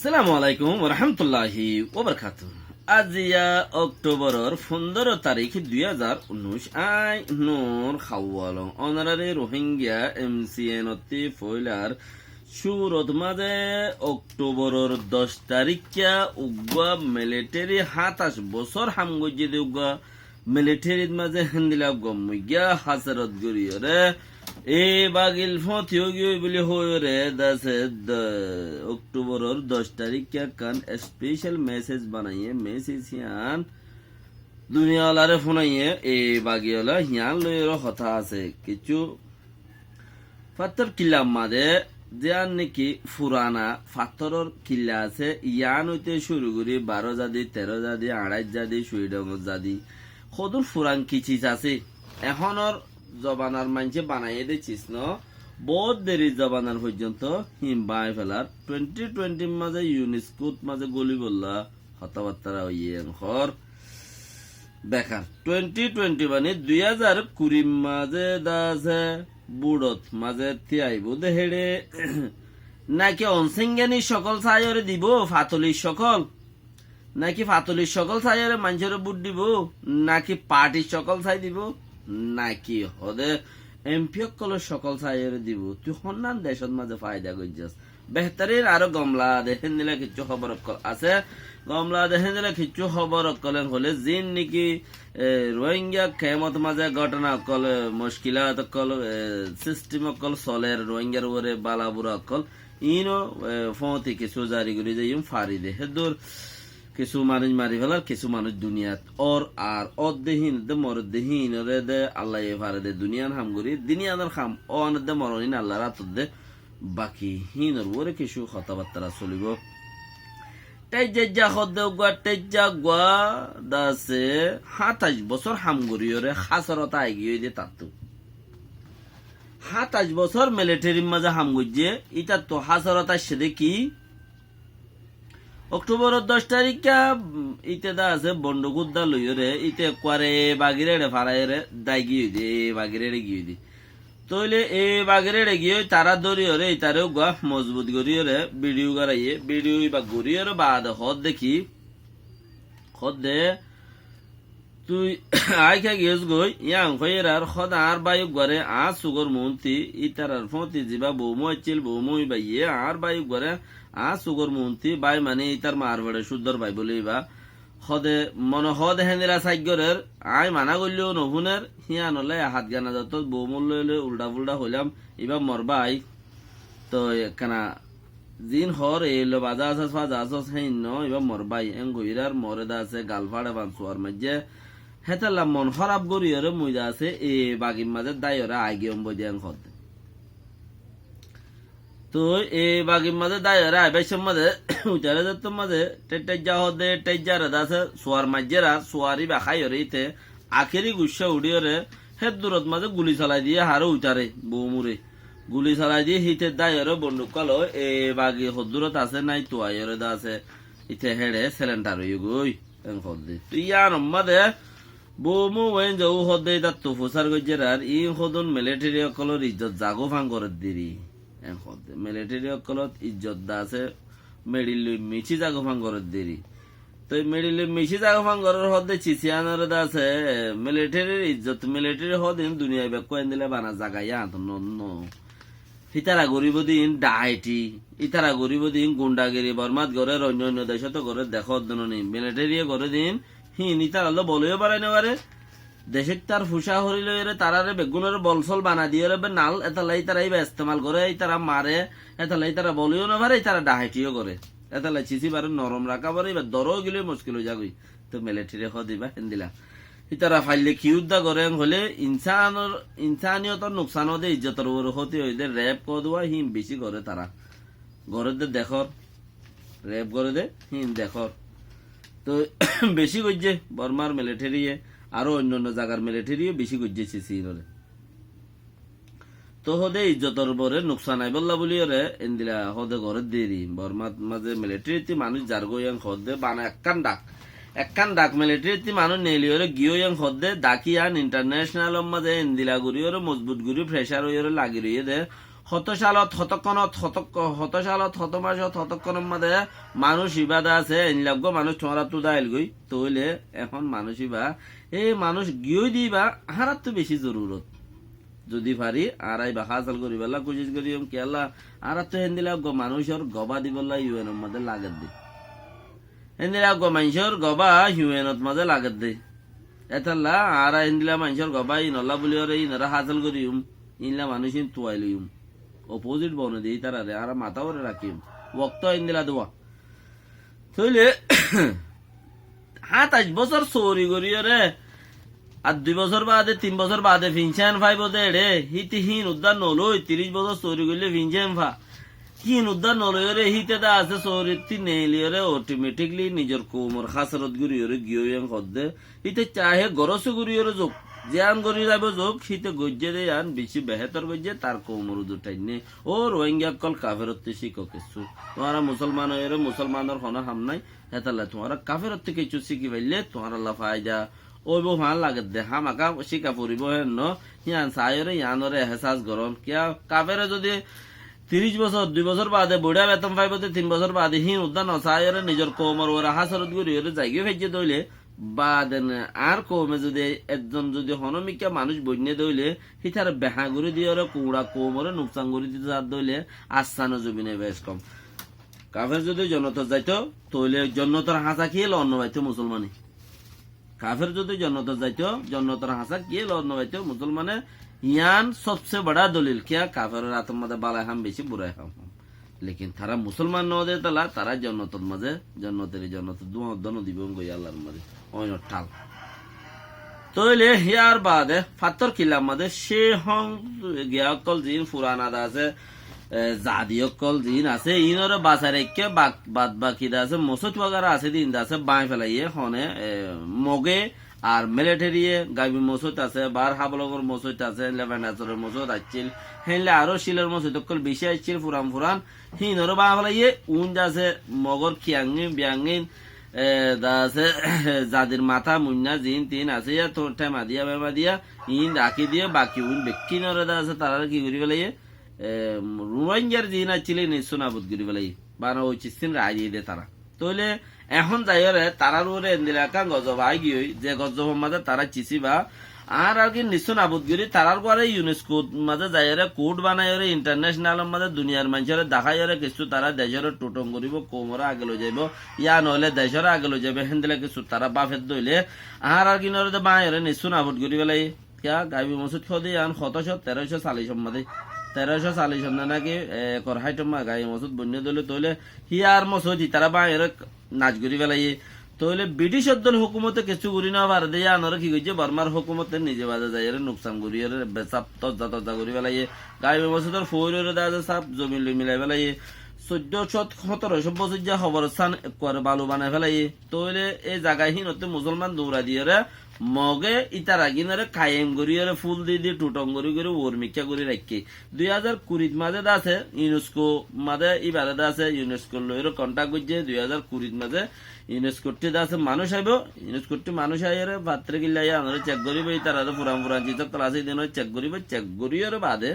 সালামু আলাইকুম রহমতুল্লাহি ওবরকাতু। আজিয়া অক্টোবরের 15 তারিখ 2019 আই নূর খাওয়ালং অনারারি রোহিঙ্গা MCN অতি ফয়লার সুরত মাঝে অক্টোবরের 10 তারিখা উগা মিলিটারি 27 বছর হামগজি দে উগা মিলিটারির মাঝে হিন্দিলা গমুগা হাসরত গরিয়রে এ বাগিল ফতিও গিয়ে বলে হয়ে দাসে অক্টোবরের 10 তারিখ কান স্পেশাল মেসেজ বানাইয়ে মেসেজ হিয়ান দুনিয়ালারে ফোনাইয়ে এ বাগিওলা হিয়ান লয়ের কথা আছে কিছু ফাত্তর কিল্লা মাদে যান নাকি ফুরানা ফাত্তরের কিল্লা আছে ইয়ান হইতে শুরু করি 12 জাদি 13 জাদি 28 জাদি সুইডং জাদি সদুর ফুরান কিচিস আছে এখনর জবানার মানছে বানাইয়ে দিচ্ছিস ন বহুত দেরি জবানার পর্যন্ত হিমবাই ফেলার 2020 মাঝে ইউনেস্কোর মাঝে গলি বললা হতাবার্তারা হইয়ে ঘর বেকার 2020 মানে 2020 মাঝে দাসে বুড়ত মাঝে তিয়াইব দেহেড়ে নাকি অনসিঙ্গানি সকল সাইরে দিব ফাতলির সকল নাকি ফাতলির সকল সাইরে মানুষের বুট দিব নাকি পার্টির সকল সাই দিব নাকি হদে এমপিসকল সকল চাইরে দিব তুই সন্ধান দেশত মাঝে ফায়দা করছিস বেহতারির আরো গমলা দেখেন দিলে কিছু খবর আছে গমলা দেখেন দিলে কিছু খবর কলেন হলে জিন নাকি রোহিঙ্গা খেমত মাঝে ঘটনা অকল মুশকিলাত অকল সিস্টেম অকল চলের রোহিঙ্গার উপরে বালাবুরা অকল ইনো ফতি কিছু জারি করে যে ফারি দে হেদুর কিছু মানুষ মারি ফেলার কিছু মানুষ দুনিয়াত ওর আর অদেহীন দে মরদেহীন রে দে আল্লাহ ফারে দে দুনিয়ার হাম করি দুনিয়ার খাম অন দে মরহীন আল্লাহ রাত দে বাকি হিনর ওরে কিছু কথাবার্তা চলিব তেজা হদে গুয়া তেজা গুয়া দাসে 27 বছর হাম করি রে হাসরতা এগিয়ে দে তাতো 27 বছর মিলিটারির মাঝে হাম গজে ইটা তো হাসরতা সেদে কি অক্টোবরের 10 তারিখা ইতে দা আছে বন্ডকুদ্দা লইরে ইতে কোয়ারে বাগিরে ফারাইরে দাই গিয়ে দে বাগিরে গিয়ে দি তইলে এ বাগিরে গিয়ে তারা দরিয়রে ইতারেও গা মজবুত গরিয়রে ভিডিও গারাইয়ে ভিডিও বা গরিয়রে বাদ হদ দেখি হদ দে তুই আইখা গিয়েছ গই ইয়াং ফেরার খদ আর বায়ু গরে আ সুগর মন্তি ইতারার ফতি জিবা বৌমু আইছিল বৌমু বাইয়ে আর বায়ু গরে আ সুগর মন্তি বাই মানে ইতার মার বড়ে সুন্দর বাই বলিবা হদে মন হদ হেন্দিরা সাইগরের আই মানা গল্লিও নহুনের হিয়া নলে হাত গানা যত বৌমুল লইলে উল্টা ফুল্টা হইলাম ইবা মরবাই তো কানা জিন হর এলো বাজা আছে ফাজা আছে হেন ন ইবা মরবাই এং গইরার মরেদা আছে গালফাড়ে বানসুয়ার মাঝে হেতাল্লা মন খারাপ গরিয়রে মুইদা আছে এ বাগির মাঝে দায়রা আগিয়ম বদিয়াং হদ তো এ বাগির মাঝে দায়রা আইবাইসের মাঝে উচারে যত মাঝে টেজা হদে টেজারে দাসে সোয়ার মাঝেরা সোয়ারি বাখাইরে ইতে আখেরি গুসা উড়িয়রে হে দূরত মাঝে গুলি চালাই দিয়ে হারে উচারে বৌমুরে গুলি চালাই দিয়ে হিতে দায়রে বন্দুক কালো এ বাগি হদূরত আছে নাই তো আয়রে দা আছে ইতে হেড়ে সিলিন্ডার হই গই এং হদে তুই ইয়ার মাঝে বৌমু ওয়েন যাও হদে দা তো ফুসার গজেরার ই হদন মিলিটারি অকলর ইজ্জত জাগো ভাঙ করে দিরি এং হদে মিলিটারি অকলত ইজ্জত দা আছে মেডিল মিছি জাগো ভাঙ করে দিরি তো মেডিল মিছি জাগো ভাঙ করার হদে চিচিয়ানোর দা আছে মিলিটারির ইজ্জত মিলিটারি হদিন দুনিয়া বেকো এন্দিলে বানা জাগাইয়া তো নন্ন ইতারা গরিব দিন ডাইটি ইতারা গরিব দিন গুন্ডাগিরি বর্মাত করে অন্য অন্য দেশত করে দেখো দননি মিলিটারি করে দিন ইতারা লো বলেও পারে না পারে দেশের তার ফুসা হরিল তারারে বেগুনের বলসল বানা দিয়ে নাল এতালাই তারা ইস্তেমাল করে তারা মারে এতালাই তারা বলেও না পারে তারা ডাহাইটিও করে এতালাই চিচি পারে নরম রাখা পারে এবার দরও গেলে মুশকিল হয়ে যাবি তো মিলিটারি দিবা হেন্দিলা ইতারা ফাইলে কি উদ্দা করে হলে ইনসানিয়তর নোকসান হতে ইজ্জতর হতে হইতে রেপ কদুয়া হিম বেশি করে তারা ঘরে দে দেখর রেপ করে দে হিম দেখর তো বেশি করছে বর্মার মিলিটারি আরো অন্যান্য জায়গার মিলিটারি বেশি করছে সিসিরে তো হদে ইজ্জতর বরে নোকসান আই বললা বলি রে এন্দিলা হদে ঘরে দেরি বর্মার মাঝে মিলিটারিতে মানুষ যার গইয়াং হদে বানা একখান ডাক মিলিটারিতে মানুষ নেলিওরে গিয়োয়াং হদে ডাকিয়ান ইন্টারন্যাশনাল মাঝে এন্দিলা গুড়িওরে মজবুত গুড়ি প্রেসার হইরে লাগি রইয়ে দে হত মাসত হতক্ষণের মধ্যে মানুষ ইবাদা আছে ইনলাগ্য মানুষ তোমারা তো দাইল গই তইলে এখন মানুষ ইবা এই মানুষ গিয়ে দিবা হারাত তো বেশি জরুরত যদি পারি আরাই বা হাসল করি বেলা কোশিশ করি কেলা আর তো হেন দিলা মানুষের গবা দিবলা ইউএনের মধ্যে লাগত দে হেন দিলা মানুষের গবা ইউএনত মধ্যে লাগত দে এতাল্লা আর হেন দিলা মানুষের গবা ইনল্লা বলি ইনারা হাসল করি ইনলা মানুষ তুয়াই লইম অপোজিট বনে দিই তারা আর মাথা করে রাখিম ওক্ত হেন দিলা দোয়া তইলে 27 বছর চৌরি করি রে আর 2 বছর বাদে 3 বছর বাদে পেনশন পাইব দে রে হিতে হিন উদ্ধার নলই 30 বছর চৌরি করলে পেনশন পা হিন উদ্ধার নলই রে হিতে দা আছে চৌরিতি নেইলি রে অটোমেটিকলি নিজের কোমর খাসরত গুরি রে গিয়ে কদে হিতে চাহে গরস গুরি রে যোগ জিয়ান করি যাব যোগ হিতে গজ্জে দে আন বেশি বেহতর গজ্জে তার কোমর দুটাই নে ও রোহিঙ্গা কল কাফেরত শিখো কিছু তোমারা মুসলমান এর মুসলমানের কোনো হাম নাই হেতালে তোমারা কাফেরত কিছু শিখি পাইলে তোমার আল্লাহ ফায়দা ওই বউ ভাল লাগে দে হামাকা শিকা পড়িব হেন ইয়ান সায়রে ইয়ানরে এহসাস গরম কিয়া কাফেরে যদি 30 বছর 2 বছর বাদে বুড়া বেতন পাইব 3 বছর বাদে হিন উদ্যান সায়রে নিজের কোমর ওরা হাসরত গুরি ওরে জায়গা ভেজে দইলে বাদেন আর কমে যদি একজন যদি হনমিকা মানুষ বন্যে দইলে হিতার বেহা গুরি দিয়ে ওরা কুড়া কোমরে নুকসান গুরি দিতে দইলে আস্থানো জমিনে বেশ কম কাফের যদি জনতা যাইতো তইলে জন্নতর হাসা খেয়ে অন্য পাইতো মুসলমানি কাফের যদি জন্নতর যাইতো জন্নতর হাসা খেয়ে অন্য পাইতো মুসলমানে ইয়ান সবচেয়ে বড় দলিল কিয়া কাফের রাতের মধ্যে বালাই হাম বেশি বুড়াই হাম লেকিন তারা মুসলমান নদে তালা তারা জন্নতর মাঝে জন্নতের জন্নত দন দিব গই আল্লাহর মাঝে অন্য ঠাল তইলে হিয়ার বাদে ফাতর কিলার মাঝে সে হং গিয়াকল জিন ফুরানাদা আছে জাদিয়কল জিন আছে ইনরে বাসার একে বাদ বাকি আছে মসজিদ ওয়াগারা আছে দিন আছে বাই ফেলাইয়ে হনে মগে আর মিলিটারিয়ে গাইবি মসজিদ আছে বার হাবলগর মসজিদ আছে লেবানাসরের মসজিদ আছিল হেনলে আরো শিলের মসজিদ কল বেশি আছিল ফুরান হিনরে বা ফেলাইয়ে উন আছে মগর খিয়াঙ্গি বিয়াঙ্গিন আছে যাদের মাথা মুন্না জিন তিন আছে তো টেমা দিয়া বেমা দিয়া ইন রাখি দিয়ে বাকি উন বেকিনরে আছে তারা কি করি ফেলাইয়ে রোহিঙ্গার জিন আছিলেন সোনাবুদ গিরি বেলাই বানা হচ্ছিস রায় দিয়ে দে তারা তইলে এখন যাইরে তারার উপরে এলাকা গজব আই গিয়ে যে গজব মাঝে তারা চিসি বা আর কি নিশ্চয় নাবুদ গিরি তারার পরে ইউনেস্কো মাঝে যাইরে কোড বানাই ইন্টারন্যাশনাল মাঝে দুনিয়ার মানুষের দেখাই কিছু তারা দেশের টোটম করিব কোমরা আগে লই যাইব ইয়া নহলে দেশের আগে লই যাবে হেন্দিলে কিছু তারা বাফের দইলে আর কি নরে বাঁয়ের নিশ্চয় নাবুদ গিরি বেলাই কিয়া গাইবি মসুদ খদি আন 1340 মাঝে 1340 নাকি করহাইটমা গাই মসুদ বন্য দলে তইলে হিয়ার মসুদ তারা বাঁয়ের নাচ করি বেলাই তইলে ব্রিটিশ দল হুকুমতে কিছু করি না পারে দিয়ে আনরে কি কইছে বর্মার হুকুমতে নিজে বাজে যায় নুকসান করি বেচাপ তজা করি বেলাই গাই মসুদের ফৌরে দাজে সাপ জমি মিলাই বেলাই 1417 বছর যা খবর স্থান করে বালু বানাই ফেলাই তইলে এই জায়গায় হিনতে মুসলমান দৌড়া দিয়ে মগে ইতারা গিনারে কায়েম করিয়ারে ফুল দিয়ে টুটং করি ওর মিক্কা করে রাখি 2020 মাঝে আছে ইউনেস্কো মাঝে ইবারে আছে ইউনেস্কো লইর কন্টাক্ট করছে 2020 মাঝে ইউনেস্কোটি আছে মানুষ আইব ইউনেস্কোটি মানুষ আইরে পাত্রে গিলাই আনরে চেক করিব ইতারা পুরান জিত ক্লাসে দিন চেক করিয়ারে বাদে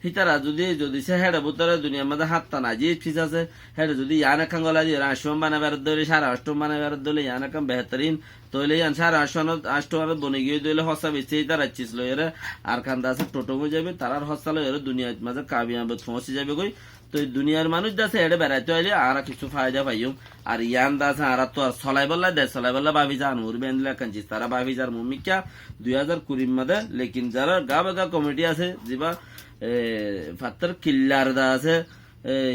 হিতারা যদি সে হেডে বুতরে দুনিয়ার মধ্যে হাতটা না যে ফিস আছে হেডে যদি ইয়ানে খাঙ্গলা দিয়ে রাষ্ট্রম বানাবার দলে সারা রাষ্ট্রম বানাবার দলে ইয়ানে কাম বেহতরিন তইলে ইয়ান সারা রাষ্ট্র বনে গিয়ে দলে হসা বেশি তারা চিস লইরে আর খান্দা আছে টোটমো যাবে তারার হসা লইরে দুনিয়ার মাঝে কাবিয়াবে পৌঁছে যাবে কই তো দুনিয়ার মানুষ দাসে হেডে বেড়াইতে হইলে আর কিছু ফায়দা পাইও আর ইয়ান দাসে আর তো আর চলাই বললা দে চলাই বললা ভাবি যান উর বেনলা কাঞ্চিস তারা ভাবি যার মুমিকা 2020 মাঝে লেকিন যারা গা কমিটি আছে জিবা ফাত্তর কিল্লার দা আছে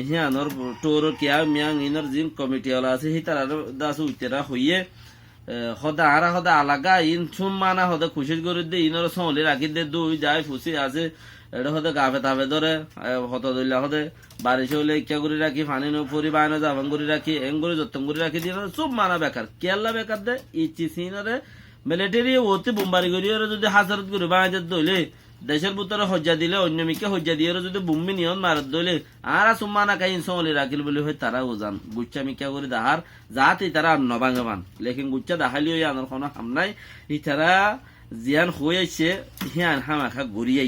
হিয়ানোর টোর কিয়া মিয়াং ইনর জিন কমিটি ওলা আছে হি তারা দাস উইতেরা হইয়ে সদা আলাগা ইন ছুম মানা সদা খুশি করে দে ইনর সহলে রাখি দে দুই যায় ফুসি আছে এটা হতে গাফে তাফে ধরে হত দইলা হতে বারিশ হইলে ইচ্ছা করে রাখি ফানি পরি বায়না জাবান করে রাখি এং করে যত্ন করে রাখি দিয়ে সব মানা বেকার কেয়াল্লা বেকার দে ইচ্ছি সিনরে মিলিটারি ওতে বোমবারি করি যদি হাজারত করে বাঁধে দইলে দেশের ভিতরে হজ্জা দিলে অন্য মিকে হজ্জা দিয়ে যদি বুম্বি নিয়ন মারত দইলে আর সুম্মানা কাই ইনসলে রাখিল বলে হয় তারা ওজান গুচ্ছা মিকা করে দাহার যাতে তারা নবাঙ্গবান লেকিন গুচ্ছা দাহালিও আনার কোনো হাম নাই ইতারা জিয়ান হয়েছে হিয়ান হামাখা ঘুরিয়ে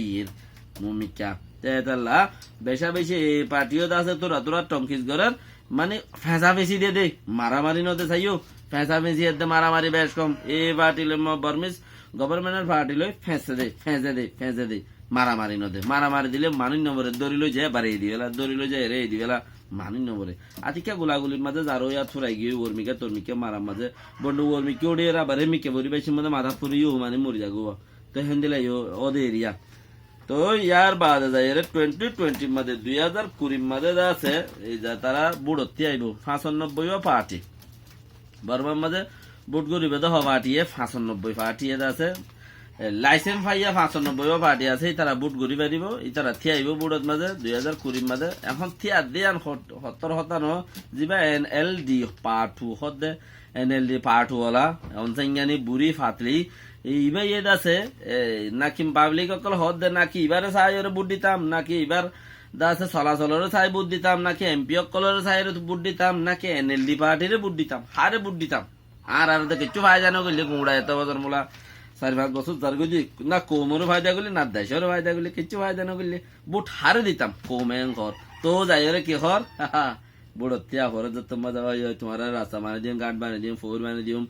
মুমিকা তেতাল্লা বেশা বেশি পার্টিও আছে তোরা তোরা টঙ্কিস ঘরের মানে ফেঁসা বেশি দিয়ে দে মারামারি নদে চাইও ফেঁসা বেশি এতে মারামারি বেশ কম এ পার্টি বর্মিস গভর্নমেন্টের পার্টি লই ফেঁসে দে মারামারি নদে মারামারি দিলে মানুষ নম্বরে দড়িল যায় বাড়িয়ে দিবেলা দড়িল যায় রে দিবেলা মানুষ নম্বরে আতিকা গোলাগুলির মাঝে যারো ইয়া থুরাই গিয়ে ওর্মিকা তর্মিকে মারার মাঝে বন্ধু ওর্মিকে ওড়ে আবার মিকে বরি বেশি মধ্যে মাথা ফুরিও মানে মরি যাগো তো হেন্দিলাই ওদের এরিয়া তো ইয়ার বাদে যায় 2020 মধ্যে 2020 মধ্যে আছে এই যে তারা বুড়তি আইব 95 পার্টি বর্মার মাঝে বুট গরিবে তো পার্টিয়ে 95 পার্টি আছে লাইসেন্স পাইয়া 95 পার্টি আছে তারা বুট গরিবে দিব তারা থিয়াইব বুড়ত মাঝে 2020 মাঝে এখন থিয়া দিয়ান 70 যিবা NLD পার্ট 2 হদে NLD পার্ট 2 ওলা অনসাইঙ্গানি বুড়ি ফাতলি এইবার ইয়ে আছে নাকি পাবলিক অকল হদ দে নাকি এবারে সাইরে বুট দিতাম নাকি এবার দাসে চলাচলের সাই বুট দিতাম নাকি এমপি অকলের সাইরে বুট দিতাম নাকি NLD পার্টিরে বুট দিতাম হারে বুট দিতাম আর কিছু ভাই জানো গেলে গুঁড়া এত বছর মোলা 4-5 বছর যার গলি না কোমর ফায়দা গলি না দেশের ফায়দা গলি কিছু ফায়দা না গলি বুট হারে দিতাম কোমেন ঘর তো যাইরে কি ঘর বুড়তিয়া ঘরে যত মজা হয় তোমার রাস্তা মানে দিম গাট বানিয়ে দিম ফোর বানিয়ে দিম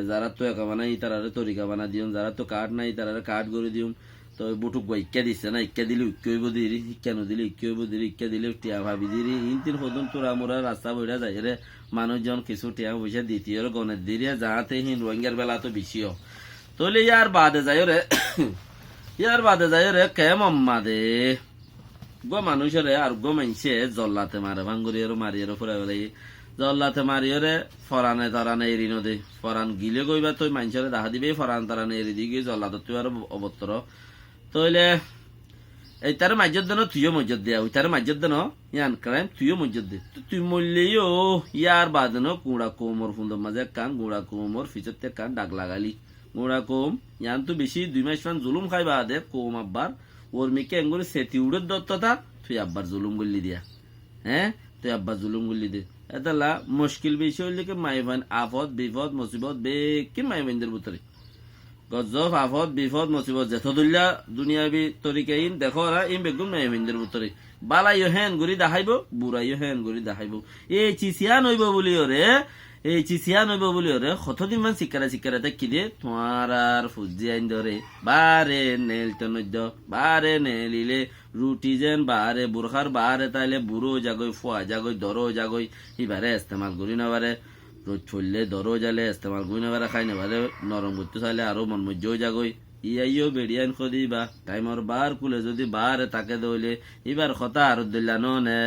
যারা তো একা বানাই তারারে তরিকা বানা দিম যারা তো কাঠ নাই তারারে কাঠ করে দিম তো বুটুক বা ইক্কা দিচ্ছে না ইক্কা দিলে ইক্কি হইব দিরি ইক্কা নদিলে ইক্কি হইব দিরি ইক্কা দিলে টিয়া ভাবি দিরি ইনতিন হদন তোরা মোরা রাস্তা বইরা যাই রে মানুষজন কিছু টিয়া পয়সা দ্বিতীয় গণের দিরি যাতে হিন রোহিঙ্গার বেলা তো বেশিও তোলে ইয়ার বাদে যাই রে কে মম্মা দে গো মানুষের আর গো মাইছে জল্লাতে মারে ভাঙ্গুরিয়ার মারিয়ার ফুরা বেলাই জল্লাতে মারিয়রে ফরানে তারানে এরি নদে ফরান গিলে গইবা তুই মানুষের দেখা দিবে ফরান তারানে এরি দি গিয়ে জল্লাতে তুই আর অবতর তইলে এই তার মাজ্জত দেন তুইও মজ্জত দেয়া ওই তার মাজ্জত দেন ইয়ান ক্রাইম তুইও মজ্জত দে তুই মরলেও ইয়ার বাদেন কুড়া কোমর ফুন্দর মাঝে কান গুড়া কোমর ফিচতে কান ডাক লাগালি গুড়া কোম ইয়ান তো বেশি 2 মাস মান জুলুম খাইবা দে কোম আব্বার ওর মিকে এঙ্গুলি সেতি উড়ের দত্ততা তুই আব্বার জুলুম গল্লি দিয়া হ্যাঁ তুই আব্বার জুলুম গল্লি দে এতলা মুশকিল বিষয় হইলে কি মাইবান আফত বিপদ মুসিবত বেকি মাইবানদের ভিতরে গজব আফত বিপদ মুসিবত যেত দুল্লা দুনিয়াবি তরিকা ইন দেখো ওরা ইন বেগুন মাইবানদের ভিতরে বালাইও হেন গুড়ি দেখাইব বুড়াইও হেন গুড়ি দেখাইব এই চিচিয়া নইব বলি ওরে কতদিন মান শিকারা দেখি দিয়ে তোমার আর ফুজি আইন ধরে বারে নেল তনদ্য বারে নেলিলে রুটি যেন বারে বুরখার বারে তাইলে বুড়ো জাগই ফুয়া জাগই দরো জাগই ইবারে ইস্তেমাল করি না বারে রোজ চললে দরো জালে ইস্তেমাল করি না বারে খাই না বারে নরম করতে চাইলে আরো মন মজ্জ জাগই ইয়াইও বেড়িয়ান খদি বা টাইমর বার কুলে যদি বারে তাকে দইলে এবার কথা আর দিল্লা নে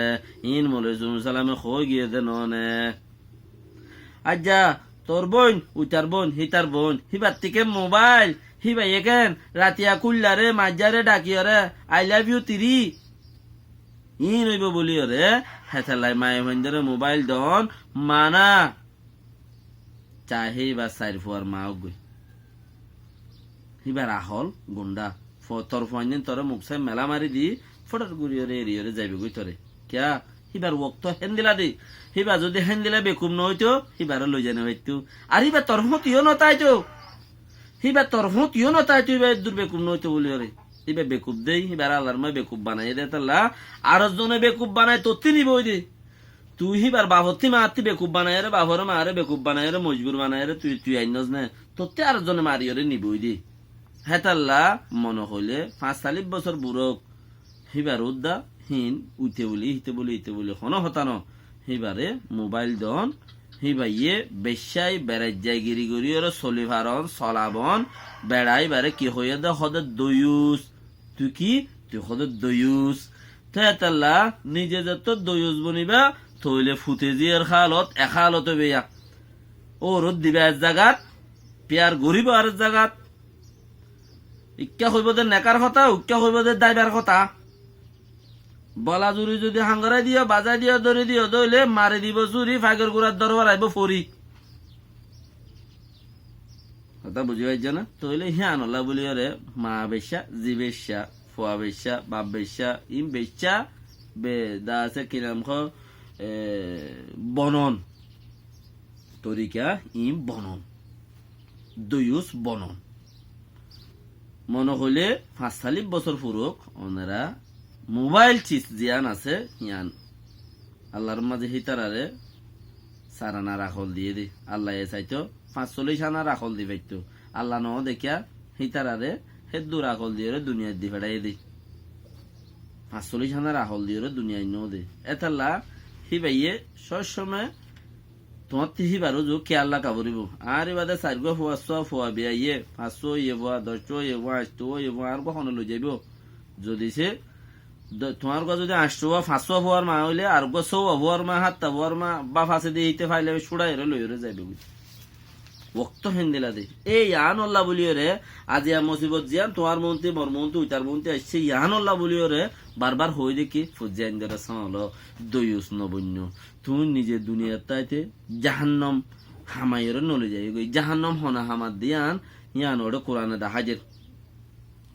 ইন মলে সালামে খই গিয়ে দে নে আজ্জা তোর বোন উইতার বোন হিতার বোন হিবার থেকে মোবাইল হিবা একেন রাতিয়া কুল্লারে মাজারে ডাকিয়রে আই লাভ ইউ তিরি ই নইব বলিও রে হেথালাই মায়ে মন্দিরে মোবাইল দন মানা চাহে বা সাইর ফুয়ার মাও গই হিবার আহল গুন্ডা তোর ফোন তোর মুখ সাই মেলা মারি দি ফটার গুড়িয়রে এরিয়রে যাইবে গই তোরে কিয়া হিবার ওক্ত হেন্দিলা দি হিবা যদি হেন্দিলা বেকুম নহইতো হিবার লই জানে হইতো আর হিবা তরফতিও নতাইতো হিবা দূর বেকুম নহইতো বলি রে হিবা বেকুব দেই হিবার আল্লাহর মা বেকুব বানাই দে তাল্লা আর জনে বেকুব বানাই তোতি নিবই দে তুই হিবার বাবতি মাতি বেকুব বানাই রে বাবর মারে বেকুব বানাই রে মজবুর বানাই রে তুই আইনস না তোতে আর জনে মারিয়রে নিবই দে হেতাল্লা মনে হইলে 45 বছর বুড়ক হিবার উদ্দা হিন উইতে বলি হনো হতানো হিবারে মোবাইল দন হিবাইয়ে বেশাই বেড়াই যাই গিরি ওর চলিভারন চলাবন বেড়াই বারে কি হইয়া দে হদে দয়ুস তুই হদে দয়ুস তেতাল্লা নিজে যত দয়ুস বনিবা থইলে ফুটে জিয়ার খালত এখালত বেয়া ও রোদ দিবে এক জাগাত পেয়ার গরিব আর জাগাত ইক্কা হইব দে নেকার কথা উক্কা হইব দে দাইবার কথা বলা জুরি যদি হাঙ্গরাই দিও বাজাই দিও দড়ি দিও দইলে মারি দিব চুরি ফাইগর গুড়ার দরবার আইব ফরি কথা বুঝি পাইছ না তইলে হিয়ান হল্লা বলি রে মা বেশ্যা জি বেশ্যা ফুয়া বেশ্যা বাপ বেশ্যা ইম বেশ্যা বে দা আছে কি নাম খ বনন তরিকা ইম বনন দুয়ুস বনন মনে হইলে 45 বছর পুরুক ওনারা মোবাইল চিজ জিয়ান আছে ইয়ান আল্লাহর মাঝে হিতারারে সারানা রাখল দিয়ে দি আল্লাহ চাইতো 45 আনা রাখল দি পাইতো আল্লাহ ন দেখিয়া হিতারারে হেদ্দু রাখল দিয়ে দুনিয়ার দি ফেড়াই দি 45 আনা রাখল দিয়ে দুনিয়ায় ন দে এতাল্লা হি বাইয়ে সবসময় তোমার তিহি বারো যো কে আল্লাহ কাবরিব আর এবারে চারগো ফুয়া বিয়া 500 ইয়ে ফুয়া 10 ইয়ে ফুয়া 8 ইয়ে ফুয়া আর কখনো লই যাইব যদি সে তোমার কাছে যদি 8 500 ফুয়ার মা হইলে আর গো 100 ফুয়ার মা 7 ফুয়ার মা বা ফাঁসে দিয়ে দিতে ফাইলে ছুড়াই লইরে যাইবে ওক্ত হেন্দিলা দে এই ইয়ান আল্লাহ বলিও রে আজিয়া মুসিবত জিয়ান তোমার মন্ত্রী মর মন্ত্রী উইতার মন্ত্রী আসছে ইয়ান আল্লাহ বলিও রে বারবার হই দেখি ফুজিয়ান দেরা সামলো দয়ুস নবন্য তুই নিজে দুনিয়ার তাইতে জাহান্নাম হামাইরে নলে যাই গই জাহান্নাম হনা হামাদ দিয়ান ইয়ান ওরে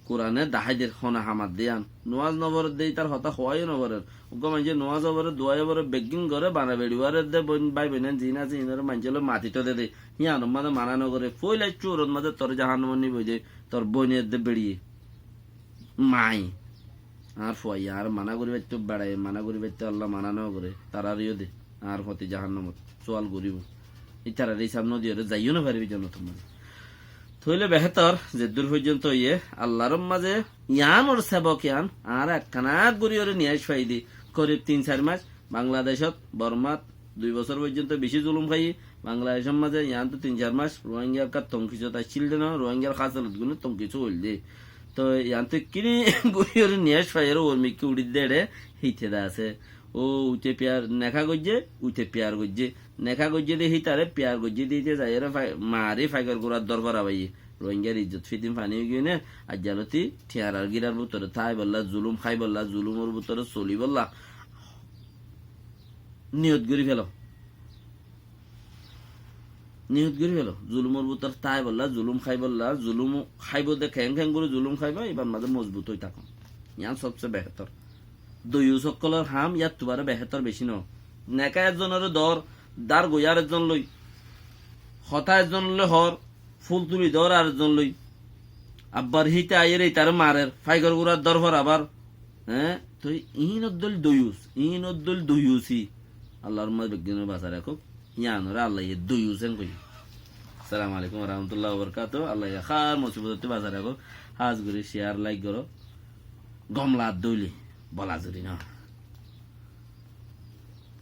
কোরআনে দাহাইদের হনা হামাদ দিয়ান নওয়াজ নবর দেই তার হতা হয় নবরের গমাই যে নওয়াজ নবরে দোয়া বরে বেগিং করে বানা বেড়িওয়ারে দে বন বাই বেনেন জিনা জিনার মানজেল মাটিতে দে ইয়ান মানে মানা নগরে ফইলাই চোরত মাঝে তোর জাহান্নাম নি বই যে তোর বইনের দে বেড়িয়ে মাই আর ফই আর মানা করি বাইতে বেড়াই মানা করি বাইতে আল্লাহ মানা ন করে তারারিও দে আর হতে জাহান্নামত সোয়াল করিব ইতারা এই সামনে দিয়ে যাইও না পারবি জন তোমার থইলে বেহতর যে দূর পর্যন্ত ইয়ে আল্লাহর মাঝে ইয়ান ওর সেবক ইয়ান আর একখানা গড়িয়রে নিয়ে আসবাই দি করিব 3-4 মাস বাংলাদেশত বর্মাত 2 বছর পর্যন্ত বেশি জুলুম খাই বাংলাদেশের মাঝে ইয়ান তো 3-4 মাস রোহিঙ্গার কার তংকিছত আসছিল না রোহিঙ্গার খাসালত গুলো তংকিছ হইল দে তো ইয়ান তো কিনি গড়িয়রে নিয়ে আসবাই ওর মিকি উড়ি দেড়ে হিতে দা আছে ও উঠে পেয়ার নেখা গজ্জে উঠে পেয়ার গজ্জে নেখা গজ্জে দিয়ে হিতারে পেয়ার গজ্জে দিতে যাই মারে ফাইকার গোড়ার দরবার আবাই রোহিঙ্গার ইজ্জত ফিতিম ফানি গিয়ে নে আর জালতি ঠিয়ারার গিরার ভিতরে থাই বললা জুলুম খাই বললা জুলুমের ভিতরে চলি বললা নিয়ত করি ফেল জুলুমের ভিতরে তাই বললা জুলুম খাই বললা জুলুম খাইব দে খ্যাং খ্যাং করে জুলুম খাইবা এবার মাঝে মজবুত হয়ে থাকুন ইয়ান সবচেয়ে বেহতর দয়ু সকলের হাম ইয়াত তোমার বেহতর বেশি ন নেকা একজনের দর দার গইয়ার একজন লই হতা একজন লই হর ফুল তুলি দর আর একজন লই আব্বার হিতে আইয়ের এই তার মারের ফাইগর গুড়ার দরবার আবার হ্যাঁ তো ইন অদ্দুল দয়ুসি আল্লাহর মাঝে বিজ্ঞানের বাসা রাখো ইয়ান ওরা আল্লাহ দয়ুসেন কই আসসালামু আলাইকুম ওয়া রাহমাতুল্লাহি ওয়া বারাকাতুহু আল্লাহ খার মুসিবত বাসা রাখো হাজ করে শেয়ার লাইক করো গমলা দইলি বলা যদি না